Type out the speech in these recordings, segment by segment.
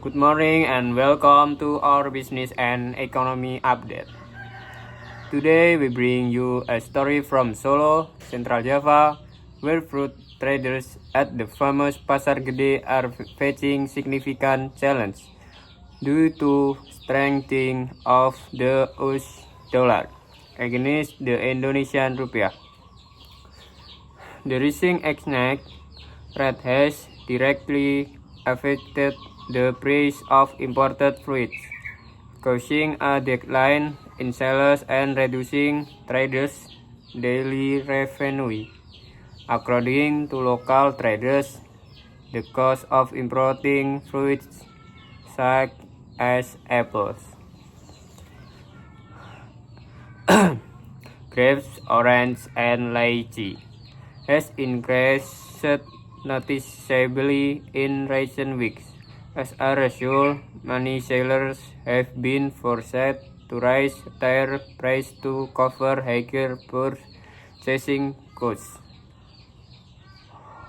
Good morning and welcome to our business and economy update. Today we bring you a story from Solo, Central Java, where fruit traders at the famous Pasar Gede are facing significant challenge due to strengthening of the US dollar against the Indonesian rupiah. The rising exchange rate has directly affected the price of imported fruits, causing a decline in sales and reducing traders' daily revenue. According to local traders, the cost of importing fruits such as apples, grapes, orange, and lychee has increased noticeably in recent weeks. As a result, many sellers have been forced to raise their price to cover higher purchasing costs.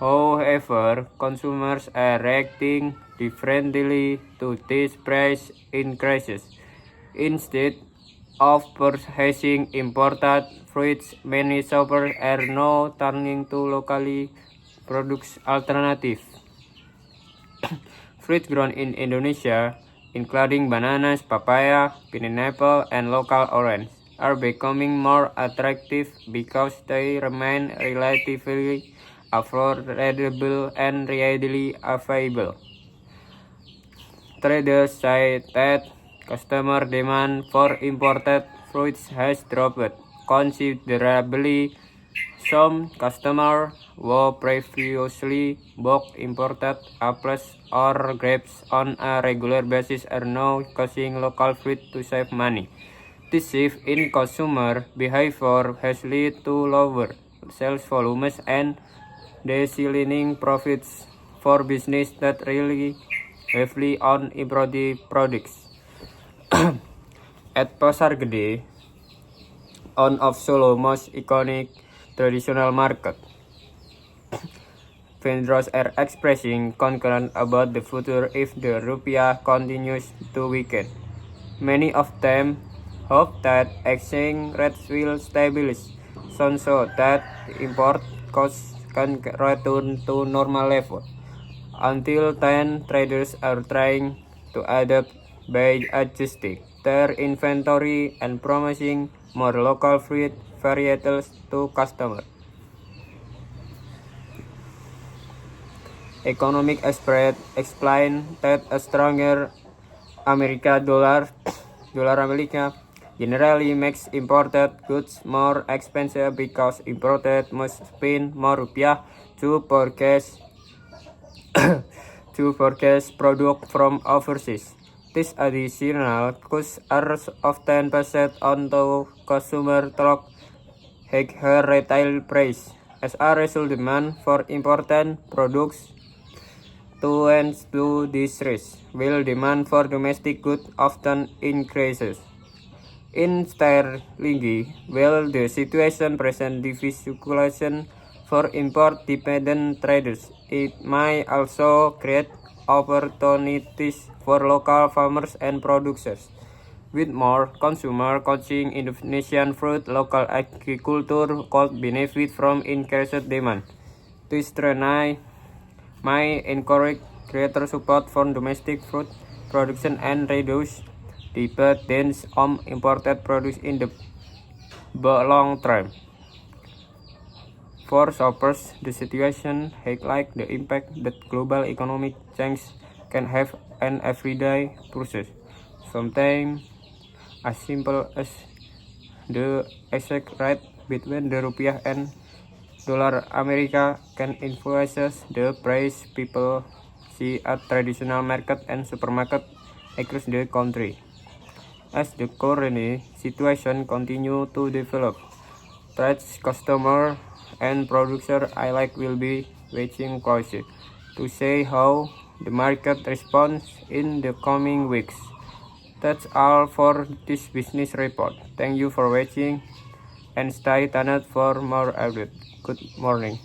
However, consumers are reacting differently to these price increases. Instead of purchasing imported fruits, many shoppers are now turning to locally produced alternatives. Fruit grown in Indonesia, including bananas, papaya, pineapple, and local orange, are becoming more attractive because they remain relatively affordable and readily available. Traders say that customer demand for imported fruits has dropped considerably. Some customers who previously bought imported apples or grapes on a regular basis are now choosing local fruit to save money. This shift in consumer behavior has led to lower sales volumes and declining profits for businesses that rely heavily on imported products. At Pasar Gede, one of Solo's most iconic traditional market, vendors are expressing concern about the future if the rupiah continues to weaken. Many of them hope that exchange rates will stabilize soon so that import costs can return to normal level. Until then, traders are trying to adapt by adjusting their inventory and promising more local fruit varietals to customers. Economic experts explain that a stronger dollar generally makes imported goods more expensive because imported must spend more rupiah to purchase product from overseas. These additional costs are often passed on to consumer through higher retail price. As a result, demand for imported products tends to decrease, while demand for domestic goods often increases. In sterling, while the situation presents difficulties for import-dependent traders, it may also create opportunities for local farmers and producers. With more consumers consuming Indonesian fruit, local agriculture could benefit from increased demand. This trend may encourage greater support for domestic fruit production and reduce dependence on imported produce in the long term. For shoppers, the situation highlights the impact that global economic change can have on everyday purchases. Sometimes as simple as the exact rate between the rupiah and dollar America can influence the price people see at traditional market and supermarket across the country. As the current situation continues to develop, trades, customer, and producer alike will be watching closely to see how the market responds in the coming weeks. That's all for this business report. Thank you for watching and stay tuned for more updates. Good morning.